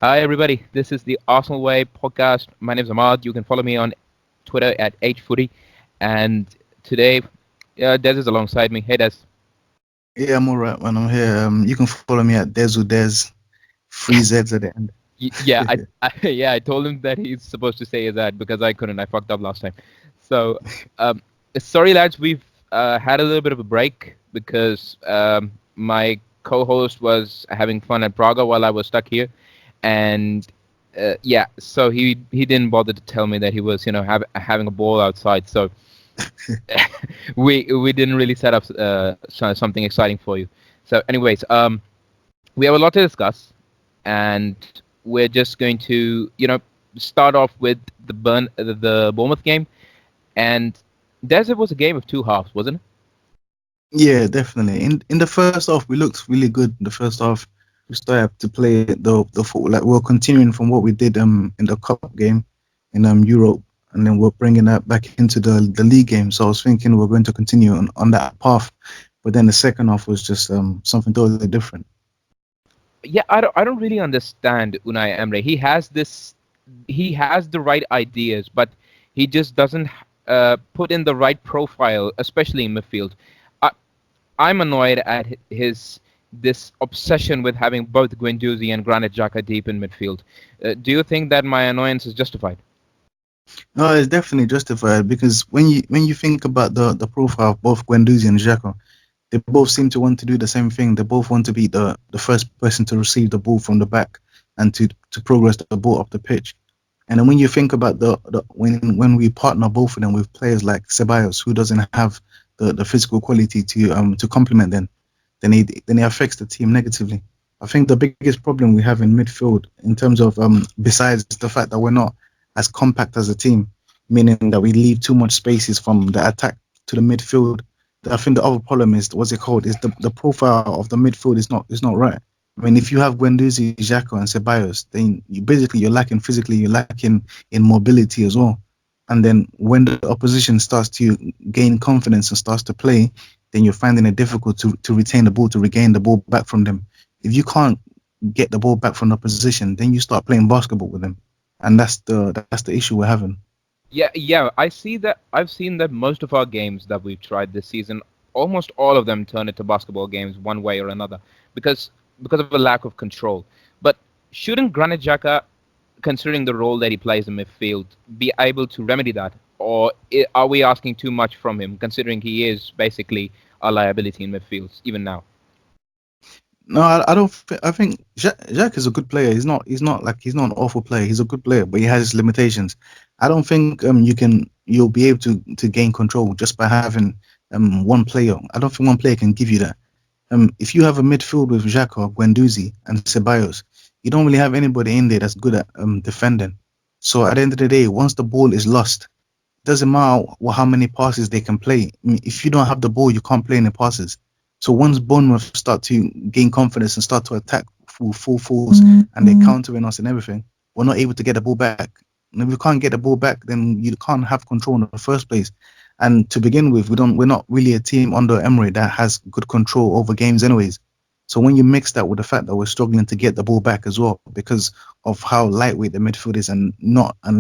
Hi, everybody. This is the Arsenal Way podcast. My name is Hammad. You can follow me on Twitter at HFooty. And today, Des is alongside me. Hey, Des. Yeah, I'm alright, man. I'm here. You can follow me at Des, 3 Z's at the end. Yeah, yeah, I told him that he's supposed to say that because I couldn't. I fucked up last time. So, um, sorry, lads. We've had a little bit of a break because my co-host was having fun at Prague while I was stuck here, and yeah, so he didn't bother to tell me that he was having a ball outside. So we didn't really set up something exciting for you. So, anyways, we have a lot to discuss, and we're just going to start off with the Bournemouth game, and Des, it was a game of two halves, wasn't it? Yeah, definitely. In the first half, we looked really good. In the first half, we started to play the football like we're continuing from what we did in the cup game in Europe, and then we're bringing that back into the league game. So I was thinking we're going to continue on that path, but then the second half was just something totally different. Yeah, I don't really understand Unai Emery. He has the right ideas, but he just doesn't put in the right profile, especially in midfield. I, I'm annoyed at his this obsession with having both Guendouzi and Granit Xhaka deep in midfield. Do you think that my annoyance is justified? No, it's definitely justified because when you think about the profile of both Guendouzi and Xhaka, they both seem to want to do the same thing. They both want to be the first person to receive the ball from the back and to progress the ball up the pitch. And then when you think about when we partner both of them with players like Ceballos, who doesn't have the physical quality to complement them, then it affects the team negatively. I think the biggest problem we have in midfield, in terms of besides the fact that we're not as compact as a team, meaning that we leave too much spaces from the attack to the midfield. I think the other problem is what's it called? Is the profile of the midfield is not right. I mean, if you have Guendouzi, Xhaka, and Ceballos, then you're lacking physically, you're lacking in mobility as well. And then when the opposition starts to gain confidence and starts to play, then you're finding it difficult to retain the ball, to regain the ball back from them. If you can't get the ball back from the opposition, then you start playing basketball with them, and that's the issue we're having. Yeah, yeah, I see that. I've seen that most of our games that we've tried this season, almost all of them turn into basketball games one way or another, because because of a lack of control. But shouldn't Granit Xhaka, considering the role that he plays in midfield, be able to remedy that, or are we asking too much from him, considering he is basically a liability in midfield even now? No, I don't. I think Jack is a good player. He's not an awful player. He's a good player, but he has his limitations. I don't think you'll be able to gain control just by having one player. I don't think one player can give you that. If you have a midfield with Xhaka, Guendouzi, and Ceballos, you don't really have anybody in there that's good at defending. So at the end of the day, once the ball is lost, doesn't matter how many passes they can play. I mean, if you don't have the ball, you can't play any passes. So once Bournemouth start to gain confidence and start to attack full force and they're countering us and everything, we're not able to get the ball back. And if we can't get the ball back, then you can't have control in the first place. And to begin with, we're not really a team under Emery that has good control over games, anyways. So when you mix that with the fact that we're struggling to get the ball back as well because of how lightweight the midfield is and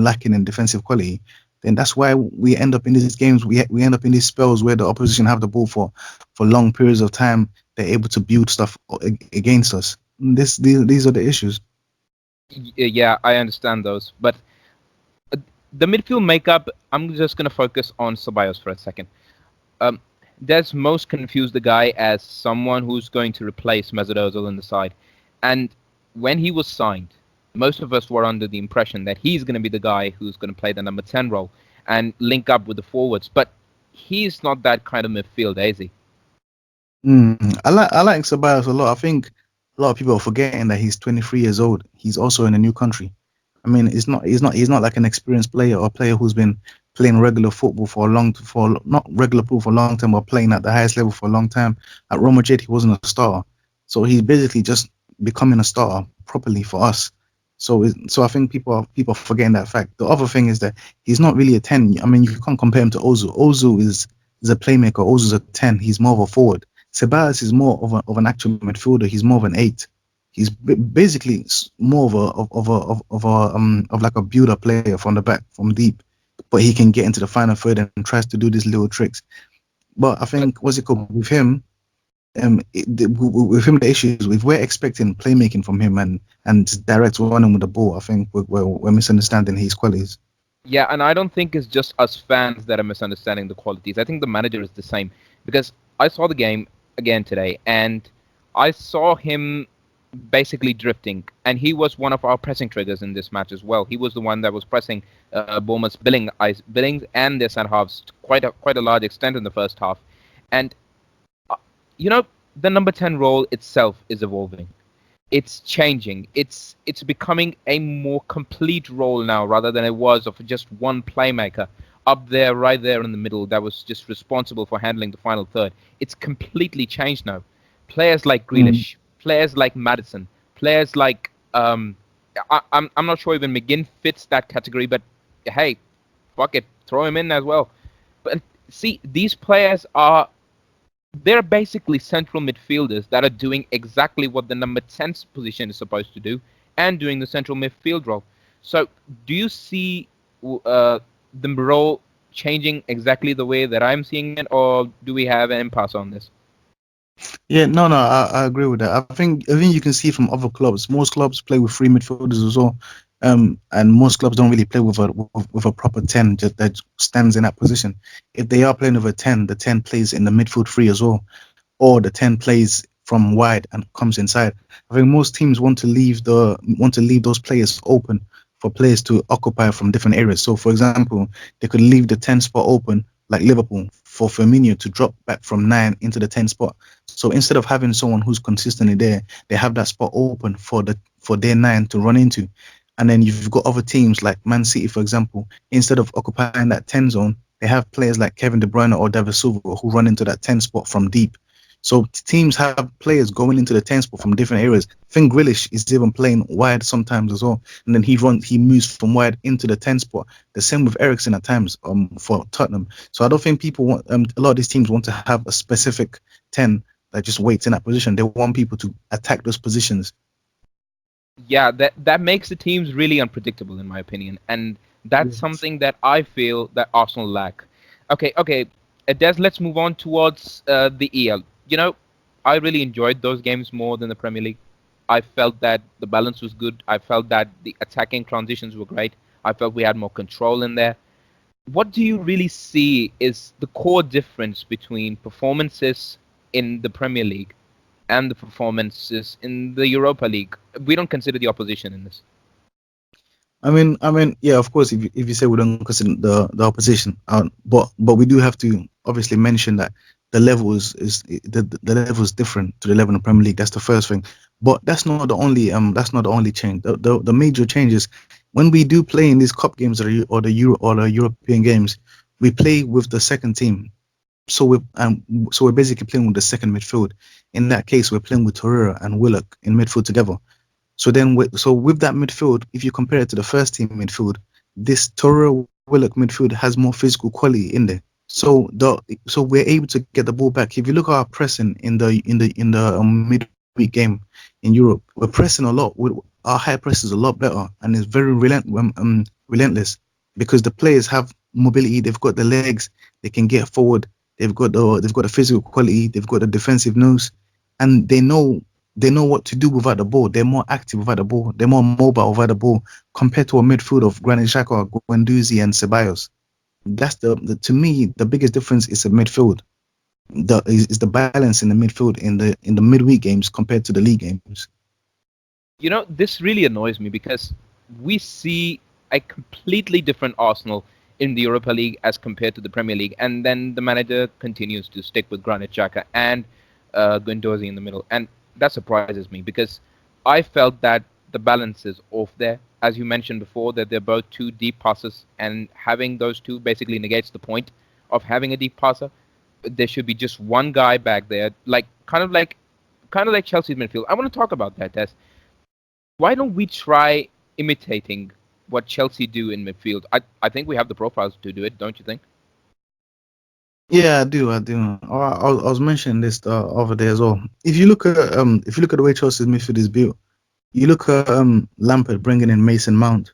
lacking in defensive quality, then that's why we end up in these games. We end up in these spells where the opposition have the ball for long periods of time. They're able to build stuff against us. These are the issues. Yeah, I understand those, but uh, the midfield makeup. I'm just gonna focus on Ceballos for a second. Um, Des most confused the guy as someone who's going to replace Mesut Ozil in the side. And when he was signed, most of us were under the impression that he's going to be the guy who's going to play the number 10 role and link up with the forwards. But he's not that kind of midfielder, is he? I like Ceballos a lot. I think a lot of people are forgetting that he's 23 years old. He's also in a new country. I mean, he's not like an experienced player or a player who's been playing regular football for not regular football for a long time or playing at the highest level for a long time. At Roma Madrid, he wasn't a starter, so he's basically just becoming a starter properly for us. So I think people are forgetting that fact. The other thing is that he's not really a 10. I mean, you can't compare him to Ozil. Ozil is a playmaker. Ozil's a 10. He's more of a forward. Ceballos is more of an actual midfielder. He's more of an eight. He's basically more of like a builder player from the back, from deep, but he can get into the final third and tries to do these little tricks. But I But think what's it called with him? With him, the issues if we're expecting playmaking from him and just direct running with the ball, I think we're misunderstanding his qualities. yeah, and I don't think it's just us fans that are misunderstanding the qualities. I think the manager is the same because I saw the game again today, and I saw him basically drifting, and he was one of our pressing triggers in this match as well. He was the one that was pressing Bournemouth's Billings and their centre halves to quite a large extent in the first half, and uh, you know the number 10 role itself is evolving. It's changing. It's becoming a more complete role now rather than it was of just one playmaker up there, right there in the middle that was just responsible for handling the final third. It's completely changed now. Players like Mm. Grealish, players like Madison, players like I'm not sure even McGinn fits that category, but hey, fuck it, throw him in as well. But see, these players are they're basically central midfielders that are doing exactly what the number 10 position is supposed to do and doing the central midfield role. So, do you see uh, the role changing exactly the way that I'm seeing it, or do we have an impasse on this? Yeah, no, I agree with that. I think you can see from other clubs. Most clubs play with three midfielders as well, and most clubs don't really play with a proper 10 that stands in that position. If they are playing with a 10, the 10 plays in the midfield three as well, or the 10 plays from wide and comes inside. I think most teams want to leave those players open for players to occupy from different areas. So, for example, they could leave the 10 spot open, like Liverpool, for Firmino to drop back from 9 into the 10 spot. So instead of having someone who's consistently there, they have that spot open for their 9 to run into. And then you've got other teams like Man City, for example, instead of occupying that 10 zone, they have players like Kevin De Bruyne or David Silva who run into that 10 spot from deep. So teams have players going into the 10 spot from different areas. I think Grealish is even playing wide sometimes as well, and then he moves from wide into the 10 spot. The same with Ericsson at times for Tottenham. So I don't think people want a lot of these teams want to have a specific 10 that just waits in that position. They want people to attack those positions. Yeah, that makes the teams really unpredictable in my opinion, and that's Yes. something that I feel that Arsenal lack. Okay, Des, let's move on towards the EL. I really enjoyed those games more than the Premier League. I felt that the balance was good. I felt that the attacking transitions were great. I felt we had more control in there. What do you really see is the core difference between performances in the Premier League and the performances in the Europa League? We don't consider the opposition in this. Yeah, of course, if you say we don't consider the opposition, but we do have to obviously mention that the level the level is different to the level in the Premier League. That's the first thing, but that's not the only change. The major change is when we do play in these cup games or the European games, we play with the second team. So we're basically playing with the second midfield. In that case, we're playing with Torreira and Willock in midfield together. So with that midfield, if you compare it to the first team midfield, this Torreira Willock midfield has more physical quality in there. So we're able to get the ball back. If you look at our pressing in the midweek game in Europe, we're pressing a lot. Our high press is a lot better and it's very relentless because the players have mobility. They've got the legs. They can get forward. They've got the physical quality. They've got the defensive nose, and they know what to do without the ball. They're more active without the ball. They're more mobile without the ball compared to a midfield of Granit Xhaka, Guendouzi, and Ceballos. That's to me the biggest difference is the midfield. Is the balance in the midfield in the midweek games compared to the league games. This really annoys me because we see a completely different Arsenal in the Europa League as compared to the Premier League, and then the manager continues to stick with Granit Xhaka and Guendouzi in the middle, and that surprises me because I felt that the balance is off there. As you mentioned before, that they're both two deep passes, and having those two basically negates the point of having a deep passer. There should be just one guy back there, like kind of like Chelsea's midfield. I want to talk about that, Des. Why don't we try imitating what Chelsea do in midfield? I think we have the profiles to do it, don't you think? Yeah, I do. I do. I was mentioning this over there as well. If you look at the way Chelsea's midfield is built, You look at Lampard bringing in Mason Mount.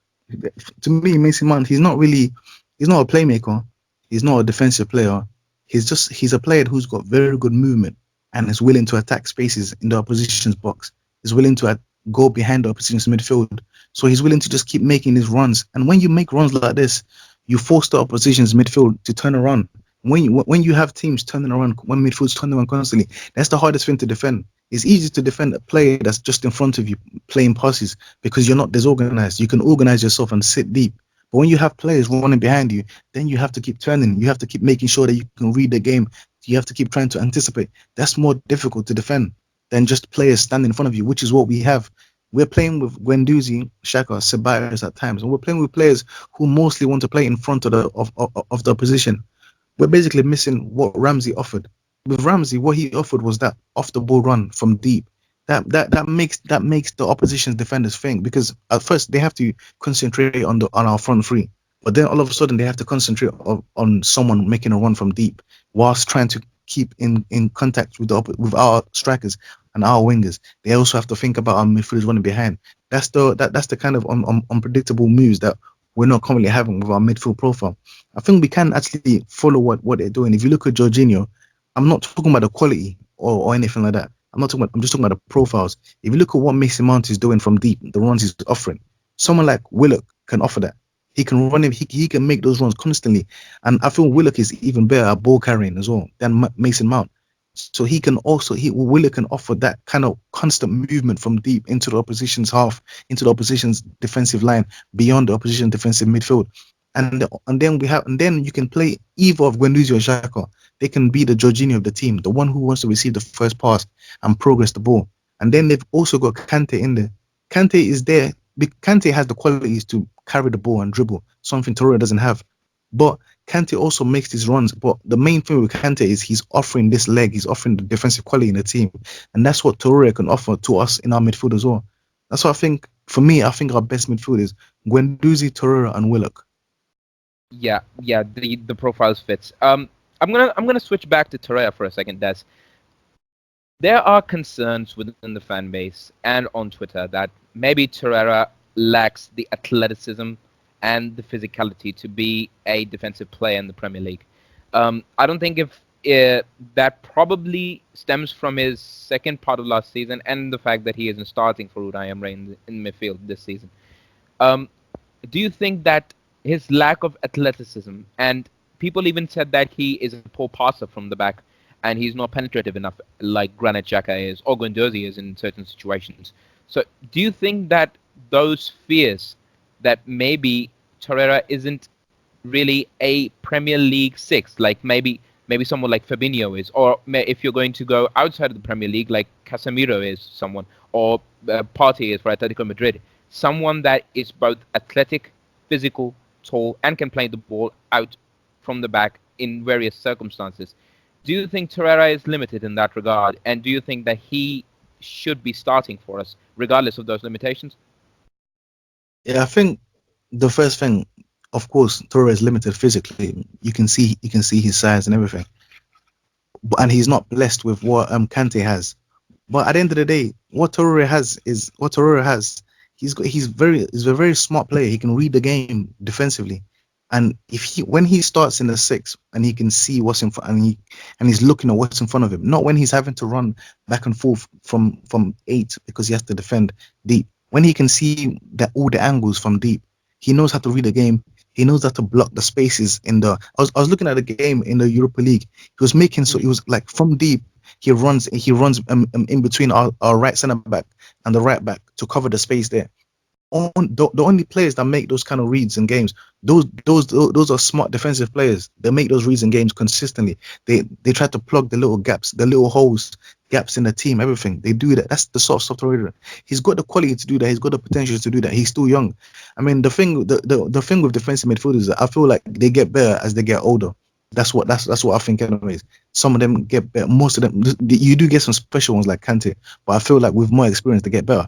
To me, Mason Mount, he's not a playmaker. He's not a defensive player. He's a player who's got very good movement and is willing to attack spaces in the opposition's box. He's willing to go behind the opposition's midfield. So he's willing to just keep making these runs. And when you make runs like this, you force the opposition's midfield to turn around. When you have teams turning around, when midfield's turning around constantly, that's the hardest thing to defend. It's easy to defend a player that's just in front of you playing passes because you're not disorganized. You can organize yourself and sit deep. But when you have players running behind you, then you have to keep turning. You have to keep making sure that you can read the game. You have to keep trying to anticipate. That's more difficult to defend than just players standing in front of you, which is what we have. We're playing with Guendouzi, Xhaka, Ceballos at times, and we're playing with players who mostly want to play in front of the opposition. We're basically missing what Ramsey offered. With Ramsey, what he offered was that off the ball run from deep. That makes the opposition's defenders think, because at first they have to concentrate on our front three, but then all of a sudden they have to concentrate on someone making a run from deep whilst trying to keep in contact with our strikers and our wingers. They also have to think about our midfielders running behind. That's the kind of unpredictable moves that we're not currently having with our midfield profile. I think we can actually follow what they're doing. If you look at Jorginho, I'm not talking about the quality or anything like that. I'm just talking about the profiles. If you look at what Mason Mount is doing from deep, the runs he's offering, someone like Willock can offer that. He can run it. He can make those runs constantly, and I feel Willock is even better at ball carrying as well than Mason Mount. So he can also Willock can offer that kind of constant movement from deep into the opposition's half, into the opposition's defensive line, beyond the opposition defensive midfield, and then you can play either of Guendouzi or Xhaka. They can be the Jorginho of the team, the one who wants to receive the first pass and progress the ball. And then they've also got Kante in there. Kante is there. Kante has the qualities to carry the ball and dribble, something Torreira doesn't have. But Kante also makes these runs. But the main thing with Kante is he's offering this leg, he's offering the defensive quality in the team. And that's what Torreira can offer to us in our midfield as well. That's what I think, for me, I think our best midfield is Guendouzi, Torreira, and Willock. Yeah, the profiles fits. I'm gonna switch back to Torreira for a second, Des. There are concerns within the fan base and on Twitter that maybe Torreira lacks the athleticism and the physicality to be a defensive player in the Premier League. I don't think if that probably stems from his second part of last season and the fact that he isn't starting for Unai Emery in midfield this season. Um, do you think that his lack of athleticism, and people even said that he is a poor passer from the back and he's not penetrative enough like Granit Xhaka is or Guendouzi is in certain situations. So do you think that those fears that maybe Torreira isn't really a Premier League six, like maybe someone like Fabinho is, or if you're going to go outside of the Premier League, like Casemiro is someone, or Partey is for Atletico Madrid, someone that is both athletic, physical, tall, and can play the ball out from the back in various circumstances. Do you think Torreira is limited in that regard, and do you think that he should be starting for us, regardless of those limitations? Yeah, I think the first thing, of course, Torre is limited physically. You can see his size and everything, and he's not blessed with what Kante has. But at the end of the day, what Torre has. He's a very smart player. He can read the game defensively, and if he when he starts in the six and he can see what's in front and he's looking at what's in front of him, not when he's having to run back and forth from eight because he has to defend deep. When he can see that all the angles from deep, he knows how to read the game. He knows how to block the spaces in the. I was looking at the game in the Europa League. He was making so he was like from deep. He runs in between our right centre back and the right back to cover the space there. The only players that make those kind of reads in games, those are smart defensive players. They make those reads in games consistently. They try to plug the little gaps, the little holes, gaps in the team, everything. They do that. That's the sort of stuff Torreira. He's got the quality to do that. He's got the potential to do that. He's still young. I mean, the thing with defensive midfielders is that I feel like they get better as they get older. That's what I think anyways. Some of them get better. Most of them, you do get some special ones like Kante, but I feel like with more experience they get better.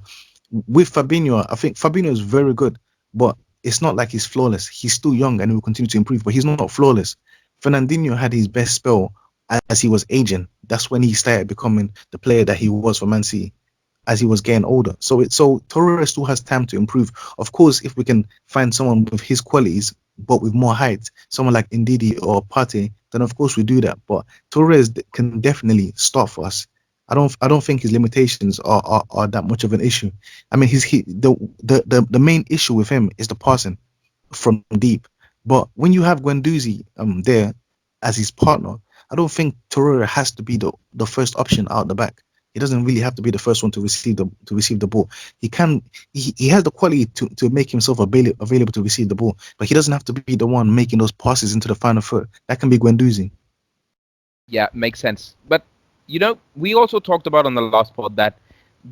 With Fabinho, I think Fabinho is very good, but it's not like he's flawless. He's still young and he will continue to improve, but he's not flawless. Fernandinho had his best spell as he was aging. That's when he started becoming the player that he was for Man City. as he was getting older. So Torreira still has time to improve. Of course, if we can find someone with his qualities but with more height, someone like Ndidi or Partey, then of course we do that. But Torres can definitely start for us. I don't think his limitations are that much of an issue. I mean, the main issue with him is the passing from deep. But when you have Guendouzi there as his partner, I don't think Torreira has to be the first option out the back. He doesn't really have to be the first one to receive the ball. He has the quality to make himself available to receive the ball, but he doesn't have to be the one making those passes into the final third. That can be Guendouzi. Yeah, makes sense. But we also talked about on the last pod that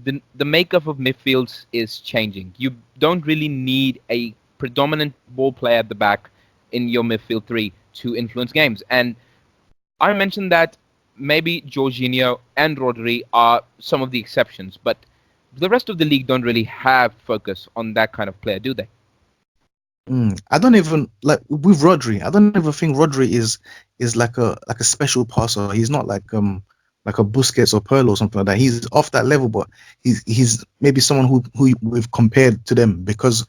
the makeup of midfields is changing. You don't really need a predominant ball player at the back in your midfield three to influence games. And I mentioned that maybe Jorginho and Rodri are some of the exceptions, but the rest of the league don't really have focus on that kind of player, do they? I don't even like with Rodri. I don't even think Rodri is like a special passer. He's not like a Busquets or Pirlo or something like that. He's off that level, but he's maybe someone who we've compared to them because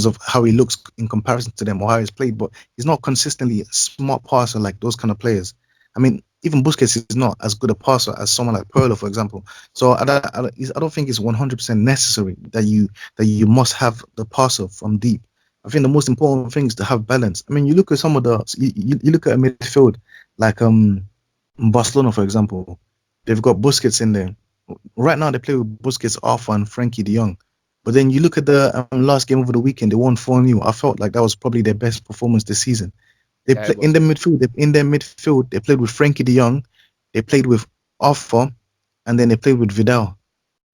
of how he looks in comparison to them or how he's played. But he's not consistently a smart passer like those kind of players. I mean, even Busquets is not as good a passer as someone like Pirlo, for example. So I don't think it's 100% necessary that you must have the passer from deep. I think the most important thing is to have balance. I mean, you look at some of you look at a midfield like Barcelona, for example. They've got Busquets in there. Right now, they play with Busquets, Arthur, and Frankie De Jong. But then you look at the last game over the weekend, they won 4-0. I felt like that was probably their best performance this season. They Yeah, play it in was. the midfield. In their midfield, they played with Frankie De Jong, they played with Arthur, and then they played with Vidal.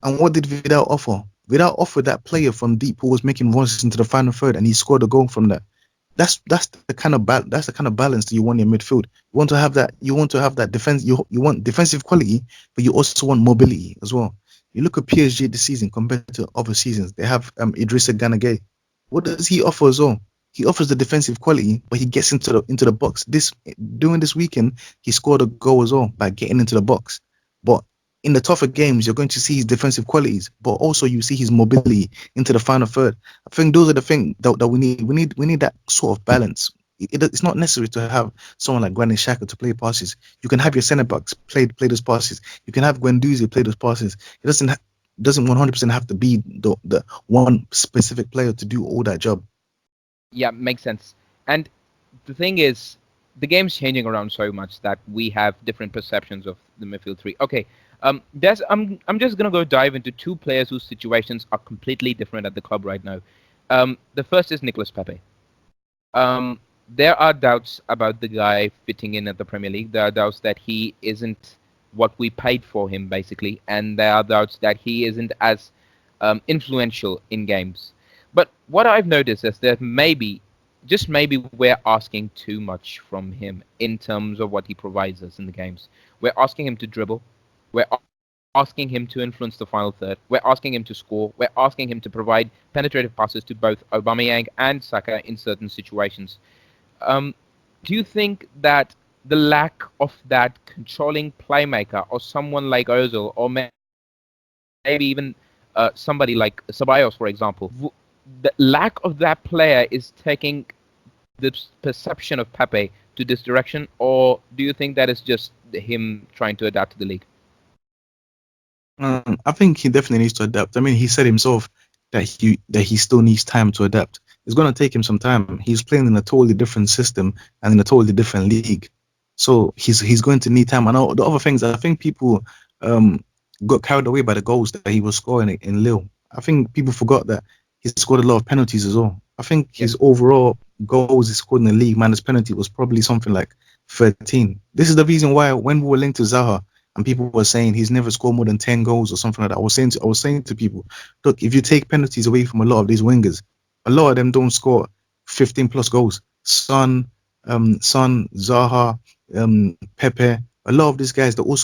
And what did Vidal offer? Vidal offered that player from deep who was making runs into the final third, and he scored a goal from that. That's the kind of balance that you want in your midfield. You want to have that. You want to have that defense. You want defensive quality, but you also want mobility as well. You look at PSG this season compared to other seasons. They have Idrissa Gana Gueye. What does he offer as well? He offers the defensive quality, but he gets into the box. During this weekend, he scored a goal as well by getting into the box. But in the tougher games, you're going to see his defensive qualities, but also you see his mobility into the final third. I think those are the things that we need. We need that sort of balance. It's not necessary to have someone like Granit Xhaka to play passes. You can have your centre backs play those passes. You can have Guendouzi play those passes. It doesn't 100% have to be the one specific player to do all that job. Yeah, makes sense. And the thing is, the game's changing around so much that we have different perceptions of the midfield three. Okay, I'm just gonna go dive into two players whose situations are completely different at the club right now. The first is Nicolas Pepe. There are doubts about the guy fitting in at the Premier League. There are doubts that he isn't what we paid for him, basically, and there are doubts that he isn't as influential in games. But what I've noticed is that maybe, just maybe, we're asking too much from him in terms of what he provides us in the games. We're asking him to dribble. We're asking him to influence the final third. We're asking him to score. We're asking him to provide penetrative passes to both Aubameyang and Saka in certain situations. Um, do you think that the lack of that controlling playmaker, or someone like Ozil, or maybe even somebody like Ceballos, for example, the lack of that player is taking the perception of Pepe to this direction, or do you think that is just him trying to adapt to the league? I think he definitely needs to adapt. I mean, he said himself that he still needs time to adapt. It's going to take him some time. He's playing in a totally different system and in a totally different league, so he's going to need time. And the other things, I think people um got carried away by the goals that he was scoring in Lille. I think people forgot that he scored a lot of penalties as well. I think Yes. his overall goals he scored in the league minus penalty was probably something like 13. This is the reason why when we were linked to Zaha and people were saying he's never scored more than 10 goals or something like that. I was saying to people, look, if you take penalties away from a lot of these wingers, a lot of them don't score 15 plus goals. Son, Zaha, Pepe, a lot of these guys they all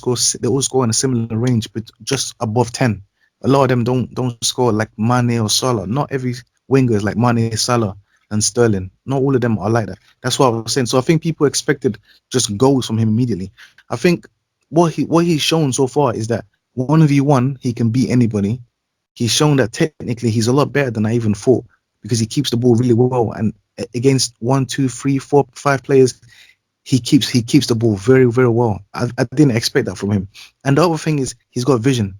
score in a similar range, but just above 10. A lot of them don't score like Mane or Salah. Not every winger is like Mane, Salah, and Sterling. Not all of them are like that. That's what I was saying. So I think people expected just goals from him immediately. I think what he's shown so far is that 1v1, he can beat anybody. He's shown that technically he's a lot better than I even thought because he keeps the ball really well. And against one, two, three, four, five players, he keeps the ball very, very well. I didn't expect that from him. And the other thing is he's got vision.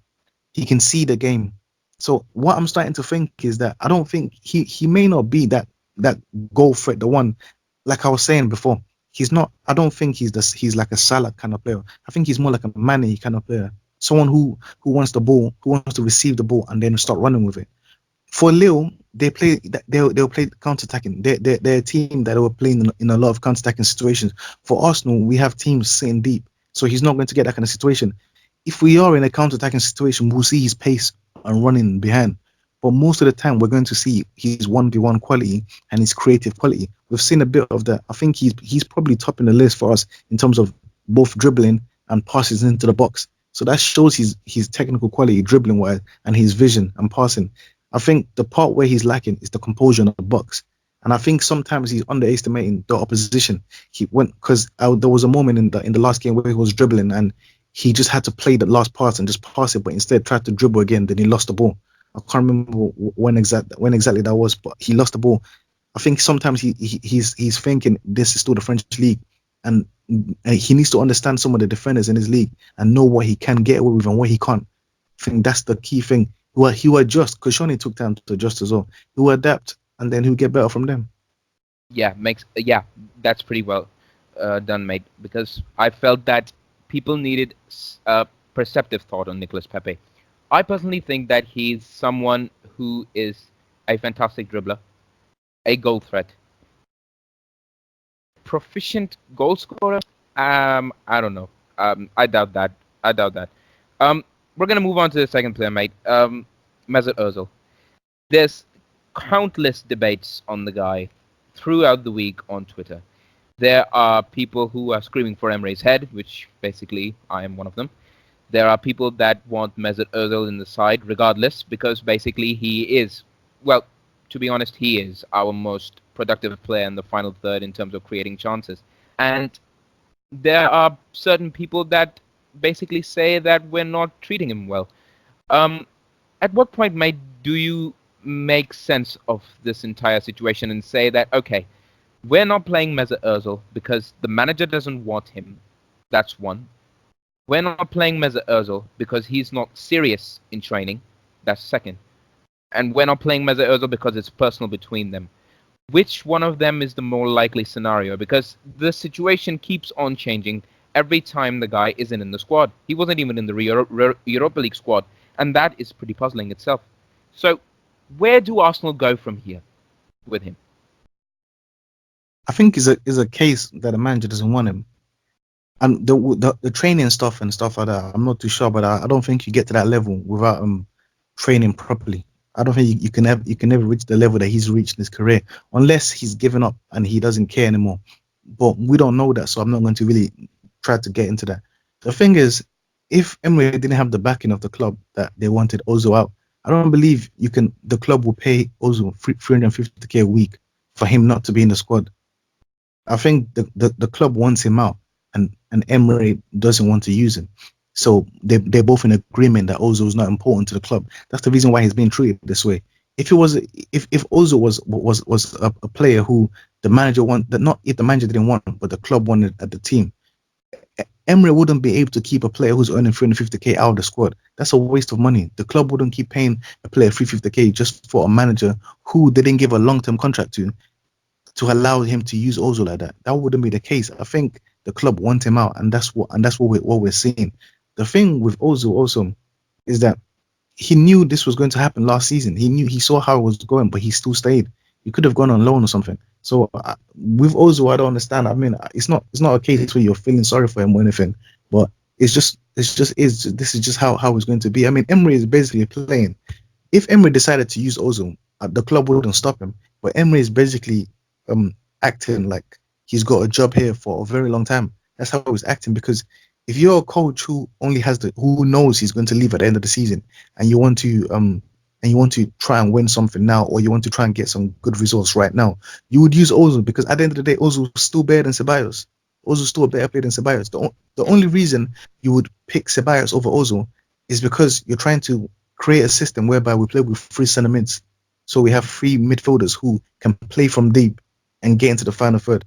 He can see the game. So what I'm starting to think is that I don't think he may not be that goal threat, the one like I was saying before. He's not. I don't think he's like a Salah kind of player. I think he's more like a Mane kind of player. Someone who wants the ball, who wants to receive the ball and then start running with it. For Lille, they'll play counter attacking. They're a team that were playing in a lot of counter attacking situations. For Arsenal, we have teams sitting deep, so he's not going to get that kind of situation. If we are in a counter attacking situation, we'll see his pace and running behind. But most of the time, we're going to see his 1v1 quality and his creative quality. We've seen a bit of that. I think he's probably topping the list for us in terms of both dribbling and passes into the box. So that shows his technical quality, dribbling wise, and his vision and passing. I think the part where he's lacking is the composure in the box. And I think sometimes he's underestimating the opposition. He went because there was a moment in the last game where he was dribbling and he just had to play the last pass and just pass it, but instead tried to dribble again. Then he lost the ball. I can't remember when exactly that was, but he lost the ball. I think sometimes he's thinking this is still the French league, and he needs to understand some of the defenders in his league and know what he can get away with and what he can't. I think that's the key thing. He will adjust because Shawnee took time to adjust as well. He will adapt and then he'll get better from them. Yeah, that's pretty well done, mate. Because I felt that people needed a perceptive thought on Nicolas Pepe. I personally think that he's someone who is a fantastic dribbler, a goal threat, proficient goal scorer. I don't know. I doubt that. I doubt that. We're gonna move on to the second player, mate. Mesut Ozil. There's countless debates on the guy throughout the week on Twitter. There are people who are screaming for Emery's head, which basically I am one of them. There are people that want Mesut Ozil in the side regardless, because basically he is, well, to be honest, he is our most productive player in the final third in terms of creating chances. And there are certain people that basically say that we're not treating him well. At what point, mate, do you make sense of this entire situation and say that, okay, we're not playing Mesut Ozil because the manager doesn't want him? That's one. We're not playing Mesut Ozil because he's not serious in training. That's second. And we're not playing Mesut Ozil because it's personal between them. Which one of them is the more likely scenario? Because the situation keeps on changing every time the guy isn't in the squad. He wasn't even in the Europa League squad. And that is pretty puzzling itself. So, where do Arsenal go from here with him? I think is a case that the manager doesn't want him. And the training stuff and stuff like that, I'm not too sure, but I don't think you get to that level without training properly. I don't think you can never reach the level that he's reached in his career unless he's given up and he doesn't care anymore. But we don't know that, so I'm not going to really try to get into that. The thing is, if Emery didn't have the backing of the club that they wanted Ozil out, I don't believe you can. The club will pay Ozil 350k a week for him not to be in the squad. I think the club wants him out, and Emery doesn't want to use him. So they're both in agreement that Ozil is not important to the club. That's the reason why he's being treated this way. If it was if Ozil was a player who the manager wanted, not if the manager didn't want him, but the club wanted at the team, Emery wouldn't be able to keep a player who's earning 350k out of the squad. That's a waste of money. The club wouldn't keep paying a player 350k just for a manager who they didn't give a long-term contract to allow him to use Ozil like that. That wouldn't be the case. I think the club want him out, and that's what we're seeing. The thing with Ozil also is that he knew this was going to happen last season. He saw how it was going, but he still stayed. He could have gone on loan or something. So with Ozil, I don't understand. I mean, it's not a case where you're feeling sorry for him or anything, but this is just how it's going to be. I mean, Emery is basically playing. If Emery decided to use Ozil, the club wouldn't stop him. But Emery is basically acting like he's got a job here for a very long time. That's how he's acting, because if you're a coach who who knows he's going to leave at the end of the season, and you want to try and win something now, or you want to try and get some good results right now, you would use Ozil, because at the end of the day, Ozil is still better than Ceballos. Ozil's still a better player than Ceballos. The only reason you would pick Ceballos over Ozil is because you're trying to create a system whereby we play with three centre mids. So we have three midfielders who can play from deep and get into the final third.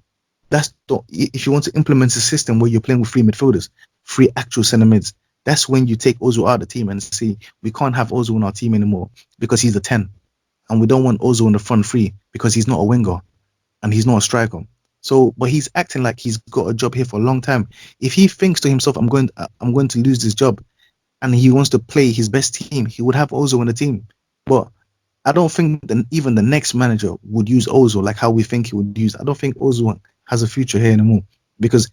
If you want to implement a system where you're playing with three midfielders, three actual centre mids, that's when you take Ozil out of the team and see we can't have Ozil in our team anymore because he's a 10. And we don't want Ozil in the front three because he's not a winger and he's not a striker. So, but he's acting like he's got a job here for a long time. If he thinks to himself, I'm going to lose this job, and he wants to play his best team, he would have Ozil in the team. But I don't think that even the next manager would use Ozil like how we think he would use. I don't think Ozil has a future here anymore because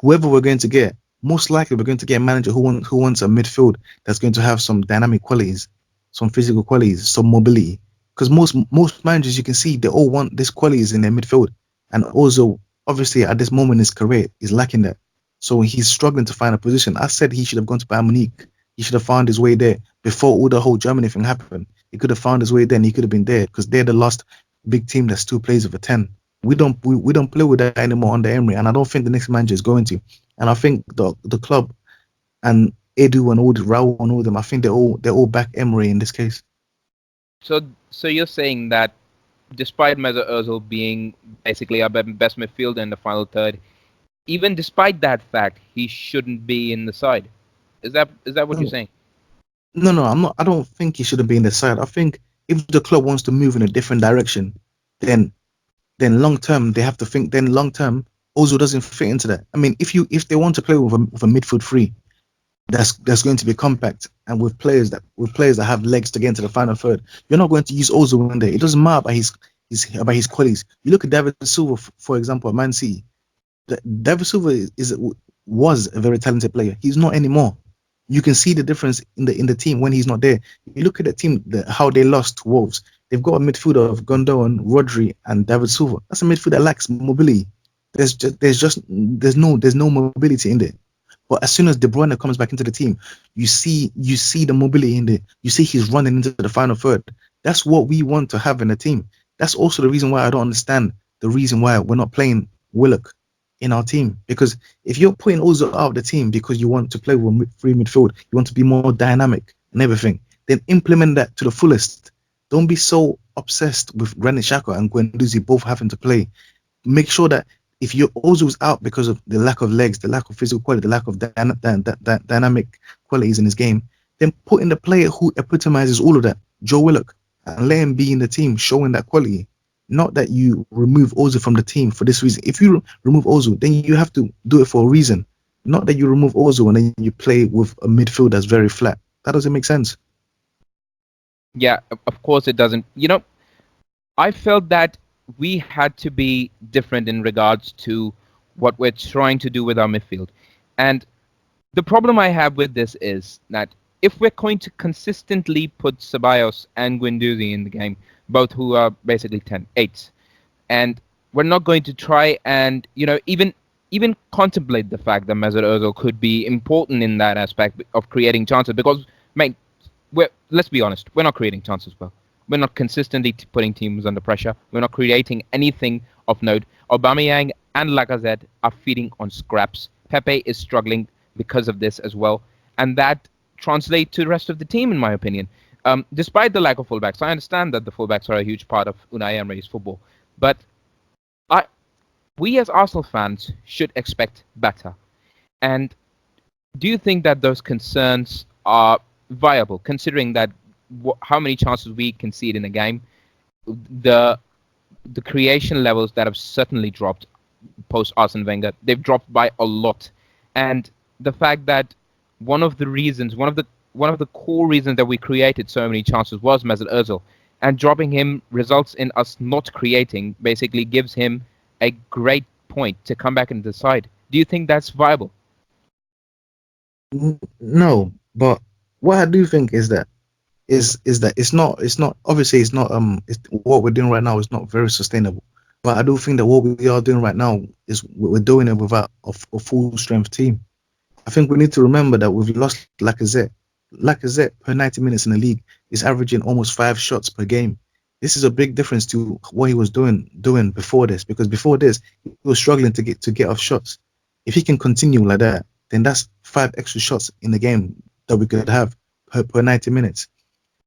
whoever we're going to get, most likely we're going to get a manager who wants a midfield that's going to have some dynamic qualities, some physical qualities, some mobility. Because most managers you can see they all want these qualities in their midfield, and Ozil obviously at this moment in his career is lacking that. So he's struggling to find a position. I said he should have gone to Bayern Munich. He should have found his way there before all the whole Germany thing happened. He could have found his way there and he could have been there because they're the last big team that still plays with a 10. We don't play with that anymore under Emery, and I don't think the next manager is going to. And I think the club and Edu and all the Raul and all of them, I think they're all back Emery in this case. So you're saying that despite Mesut Ozil being basically our best midfielder in the final third, even despite that fact, he shouldn't be in the side. Is that what you're saying? No, I'm not. I don't think he shouldn't be in the side. I think if the club wants to move in a different direction, then long term they have to think. Then long term, Ozil doesn't fit into that. I mean, if they want to play with a midfield three, that's going to be compact and with players that have legs to get into the final third, you're not going to use Ozil one day. It doesn't matter about his qualities. You look at David Silva, for example, at Man City. David Silva was a very talented player. He's not anymore. You can see the difference in the team when he's not there. You look at the team, how they lost to Wolves. They've got a midfielder of Gundogan, Rodri, and David Silva. That's a midfield that lacks mobility. There's no mobility in there. But as soon as De Bruyne comes back into the team, you see the mobility in there. You see he's running into the final third. That's what we want to have in the team. That's also the reason why I don't understand the reason why we're not playing Willock in our team. Because if you're putting Ozil out of the team because you want to play with free midfield, you want to be more dynamic and everything, then implement that to the fullest. Don't be so obsessed with Granit Xhaka and Guendouzi both having to play. Make sure that if your Ozil's out because of the lack of legs, the lack of physical quality, the lack of dynamic qualities in his game, then put in the player who epitomizes all of that, Joe Willock, and let him be in the team showing that quality. Not that you remove Ozil from the team for this reason. If you remove Ozil, then you have to do it for a reason. Not that you remove Ozil and then you play with a midfield that's very flat. That doesn't make sense. Yeah, of course it doesn't. I felt that we had to be different in regards to what we're trying to do with our midfield. And the problem I have with this is that if we're going to consistently put Ceballos and Guendouzi in the game, both who are basically 8s, and we're not going to try and even contemplate the fact that Mesut Ozil could be important in that aspect of creating chances, because mate, let's be honest, we're not creating chances well. We're not consistently putting teams under pressure. We're not creating anything of note. Aubameyang and Lacazette are feeding on scraps. Pepe is struggling because of this as well, and that translates to the rest of the team, in my opinion. Despite the lack of fullbacks, I understand that the fullbacks are a huge part of Unai Emery's football, but we as Arsenal fans should expect better. And do you think that those concerns are viable, considering that how many chances we concede in a game, the creation levels that have certainly dropped post Arsene Wenger, they've dropped by a lot, and the fact that one of the core reasons that we created so many chances was Mesut Ozil, and dropping him results in us not creating, basically gives him a great point to come back and decide. Do you think that's viable? No, but what I do think is that it's not obviously it's not what we're doing right now is not very sustainable. But I do think that what we are doing right now is we're doing it without a full strength team. I think we need to remember that we've lost Lacazette. Lacazette per 90 minutes in the league is averaging almost 5 shots per game. This is a big difference to what he was doing before this, because before this he was struggling to get off shots. If he can continue like that, then that's 5 extra shots in the game that we could have. per 90 minutes.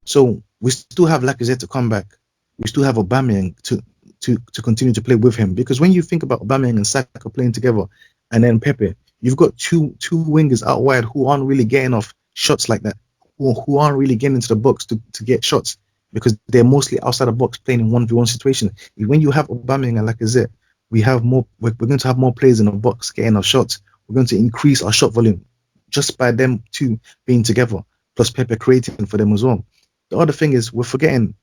So we still have Lacazette to come back. We still have Aubameyang to continue to play with him. Because when you think about Aubameyang and Saka playing together, and then Pepe, you've got two wingers out wide who aren't really getting off shots like that, who aren't really getting into the box to get shots because they're mostly outside the box playing in 1v1 situation. When you have Aubameyang and Lacazette, we're going to have more players in the box getting our shots. We're going to increase our shot volume just by them two being together, plus Pepe creating for them as well. The other thing is we're forgetting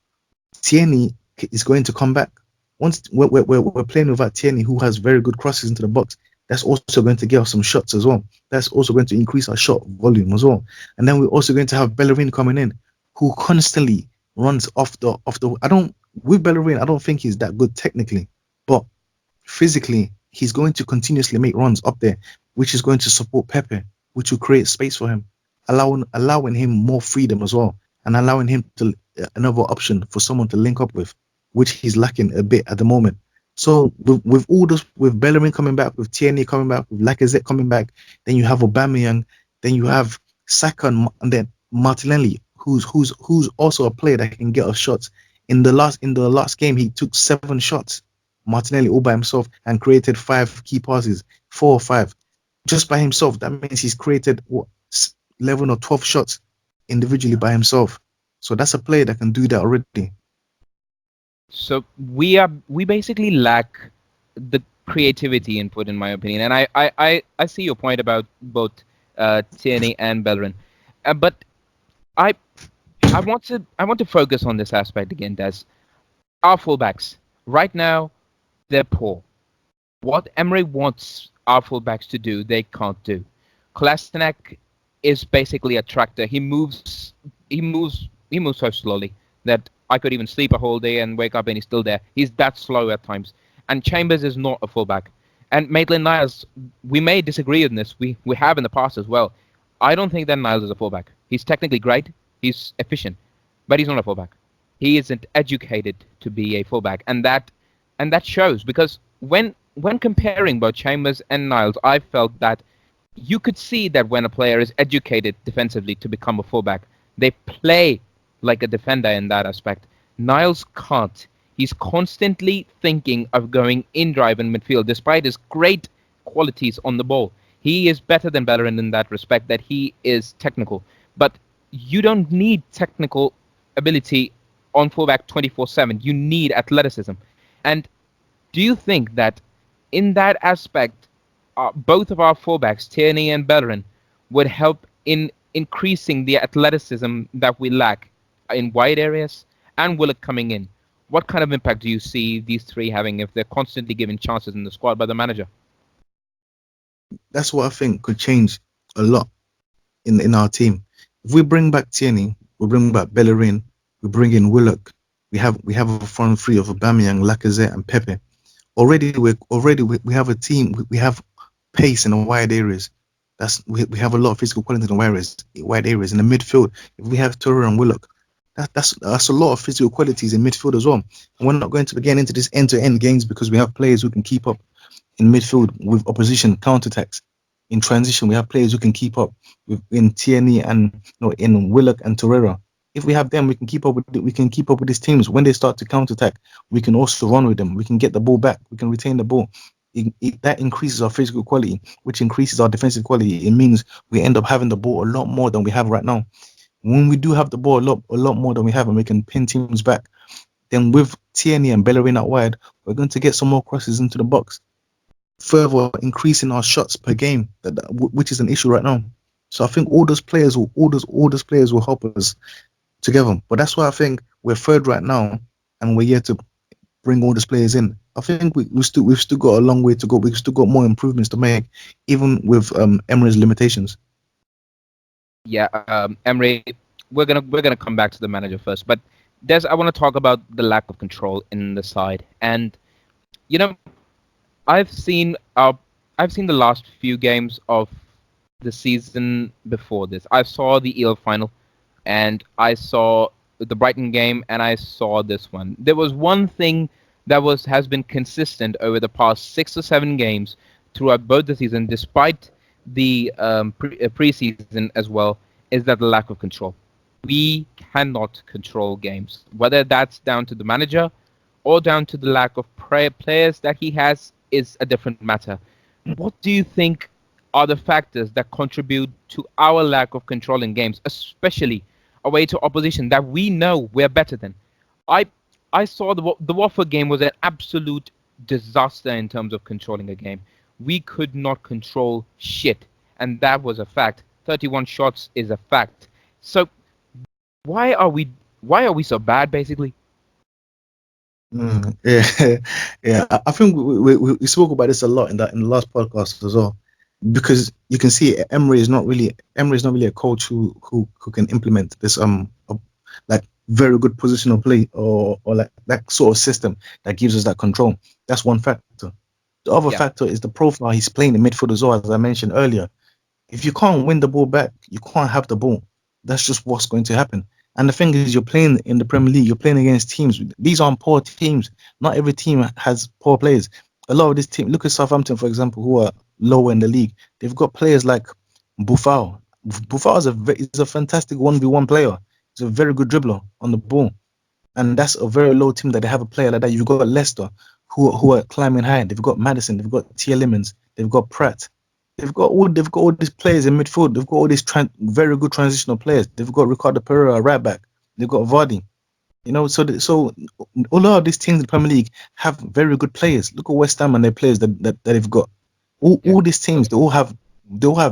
Tierney is going to come back. Once we're playing without Tierney, who has very good crosses into the box, that's also going to get us some shots as well. That's also going to increase our shot volume as well. And then we're also going to have Bellerin coming in, who constantly runs off the. With Bellerin, I don't think he's that good technically, but physically he's going to continuously make runs up there, which is going to support Pepe, which will create space for him, allowing him more freedom as well, and allowing him to another option for someone to link up with, which he's lacking a bit at the moment. So with all this, with Bellerin coming back, with Tierney coming back, with Lacazette coming back, then you have Aubameyang, then you have Saka, and then Martinelli, who's also a player that can get us shots. In the last game, he took 7 shots, Martinelli all by himself, and created 5 key passes, 4 or 5, just by himself. That means he's created 11 or 12 shots individually by himself. So that's a player that can do that already. So we basically lack the creativity input, in my opinion, and I see your point about both Tierney and Bellerin, but I want to focus on this aspect again, Des. Our fullbacks right now, they're poor. What Emery wants our fullbacks to do, they can't do. Kolasinac is basically a tractor. He moves so slowly that I could even sleep a whole day and wake up and he's still there. He's that slow at times. And Chambers is not a fullback. And Maitland-Niles, we may disagree on this. We have in the past as well. I don't think that Niles is a fullback. He's technically great. He's efficient. But he's not a fullback. He isn't educated to be a fullback. And that shows, because when comparing both Chambers and Niles, I felt that you could see that when a player is educated defensively to become a fullback, they play like a defender in that aspect. Niles can't. He's constantly thinking of going in drive in midfield, despite his great qualities on the ball. He is better than Bellerin in that respect, that he is technical. But you don't need technical ability on fullback 24/7. You need athleticism. And do you think that in that aspect, both of our fullbacks, Tierney and Bellerin, would help in increasing the athleticism that we lack in wide areas, and Willock coming in? What kind of impact do you see these three having if they're constantly given chances in the squad by the manager? That's what I think could change a lot in our team. If we bring back Tierney, we bring back Bellerin, we bring in Willock, we have a front three of Aubameyang, Lacazette, and Pepe. Already we have a team. We have pace in the wide areas. We have a lot of physical quality in the wide areas. In the midfield, if we have Torreira and Willock, that's a lot of physical qualities in midfield as well. And we're not going to be getting into this end-to-end games because we have players who can keep up in midfield with opposition counterattacks. In transition, we have players who can keep up in Tierney and in Willock and Torreira. If we have them, we can keep up with these teams. When they start to counterattack, we can also run with them. We can get the ball back. We can retain the ball. That increases our physical quality, which increases our defensive quality. It means we end up having the ball a lot more than we have right now. When we do have the ball a lot more than we have, and we can pin teams back, then with Tierney and Bellerin out wide, we're going to get some more crosses into the box, further increasing our shots per game, which is an issue right now. So I think all those players will help us together. But that's why I think we're third right now, and we're here to bring all these players in. I think we've still got a long way to go. We've still got more improvements to make, even with Emery's limitations. Yeah, Emery, we're gonna come back to the manager first, but Des, I want to talk about the lack of control in the side. And I've seen the last few games of the season before this. I saw the EL final, and I saw the Brighton game, and I saw this one. There was one thing that has been consistent over the past 6 or 7 games throughout both the season, despite the preseason as well, is that the lack of control. We cannot control games, whether that's down to the manager or down to the lack of players that he has is a different matter. What do you think are the factors that contribute to our lack of control in games, especially away to opposition that we know we're better than? I I saw the Watford game was an absolute disaster in terms of controlling a game. We could not control shit, and that was a fact. 31 shots is a fact. So why are we why are we so bad basically? Yeah, yeah. I think we spoke about this a lot in the last podcast as well, because you can see Emery is not really a coach who can implement this like very good positional play, or like that sort of system that gives us that control. That's one factor. The other Yeah, factor is the profile he's playing in midfield as well, as I mentioned earlier. If you can't win the ball back, you can't have the ball. That's just what's going to happen. And the thing is, you're playing in the Premier League, you're playing against teams. These aren't poor teams. Not every team has poor players. A lot of this team, look at Southampton, for example, who are lower in the league. They've got players like Buffal. Buffal is a fantastic 1v1 player. He's a very good dribbler on the ball. And that's a very low team that they have a player like that. You've got Leicester, who are climbing high. They've got Madison, they've got Tia Lemons, they've got Pratt. They've got all these players in midfield. They've got all these very good transitional players. They've got Ricardo Pereira right back. They've got Vardy. So a lot of these teams in the Premier League have very good players. Look at West Ham and their players that they've got. yeah, All these teams they all have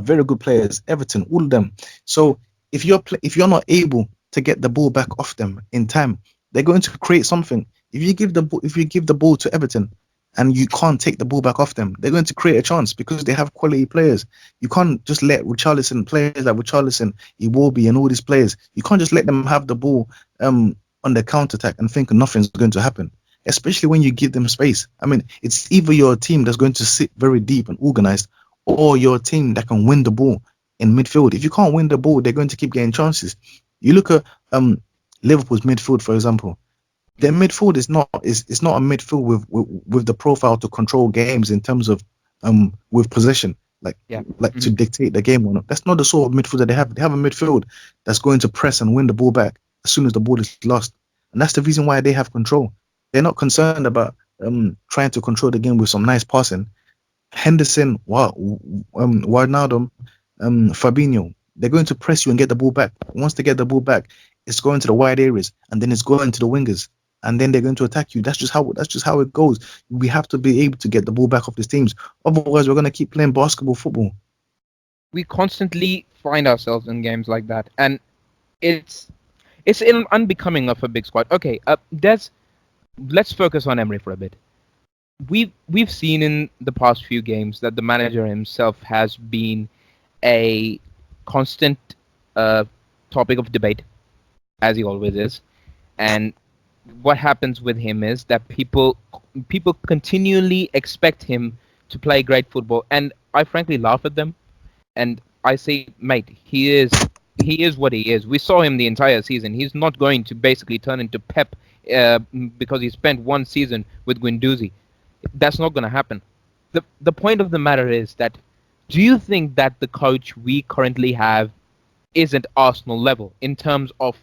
very good players. Everton, all of them. So if you're not able to get the ball back off them in time, they're going to create something. If you give the ball to Everton and you can't take the ball back off them, they're going to create a chance because they have quality players. You can't just let players like Richarlison, Iwobi, and all these players. You can't just let them have the ball on the counter attack and think nothing's going to happen. Especially when you give them space. I mean, it's either your team that's going to sit very deep and organized, or your team that can win the ball in midfield. If you can't win the ball, they're going to keep getting chances. You look at Liverpool's midfield, for example. Their mhm, midfield is not a midfield with the profile to control games in terms of with possession, like yeah, to mhm, dictate the game or not. That's not the sort of midfield that they have. They have a midfield that's going to press and win the ball back as soon as the ball is lost, and that's the reason why they have control. They're not concerned about trying to control the game with some nice passing. Henderson, Wijnaldum, Fabinho, they're going to press you and get the ball back. Once they get the ball back, it's going to the wide areas, and then it's going to the wingers, and then they're going to attack you. That's just how it goes. We have to be able to get the ball back off these teams. Otherwise, we're going to keep playing basketball football. we constantly find ourselves in games like that, and it's unbecoming of a big squad. Okay, Des, let's focus on Emery for a bit. We've seen in the past few games that the manager himself has been a constant uh, topic of debate, as he always is. And what happens with him is that people continually expect him to play great football, and I frankly laugh at them. And I say, mate, he is what he is. We saw him the entire season. He's not going to basically turn into Pep because he spent one season with Guendouzi. That's not going to happen. The point of the matter is that do you think that the coach we currently have isn't Arsenal level in terms of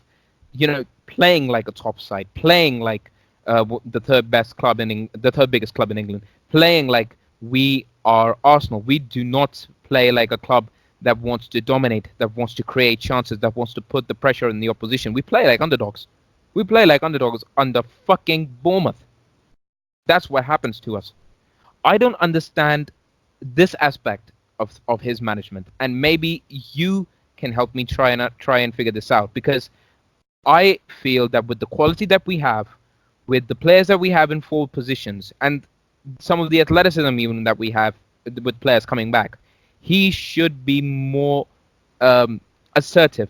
playing like a top side, playing like the third best club the third biggest club in England, playing like we are Arsenal. We do not play like a club that wants to dominate, that wants to create chances, that wants to put the pressure in the opposition. We play like underdogs. We play like underdogs under fucking Bournemouth. That's what happens to us. I don't understand this aspect of his management, and maybe you can help me try and figure this out because I feel that with the quality that we have, with the players that we have in forward positions, and some of the athleticism even that we have with players coming back, he should be more um, assertive,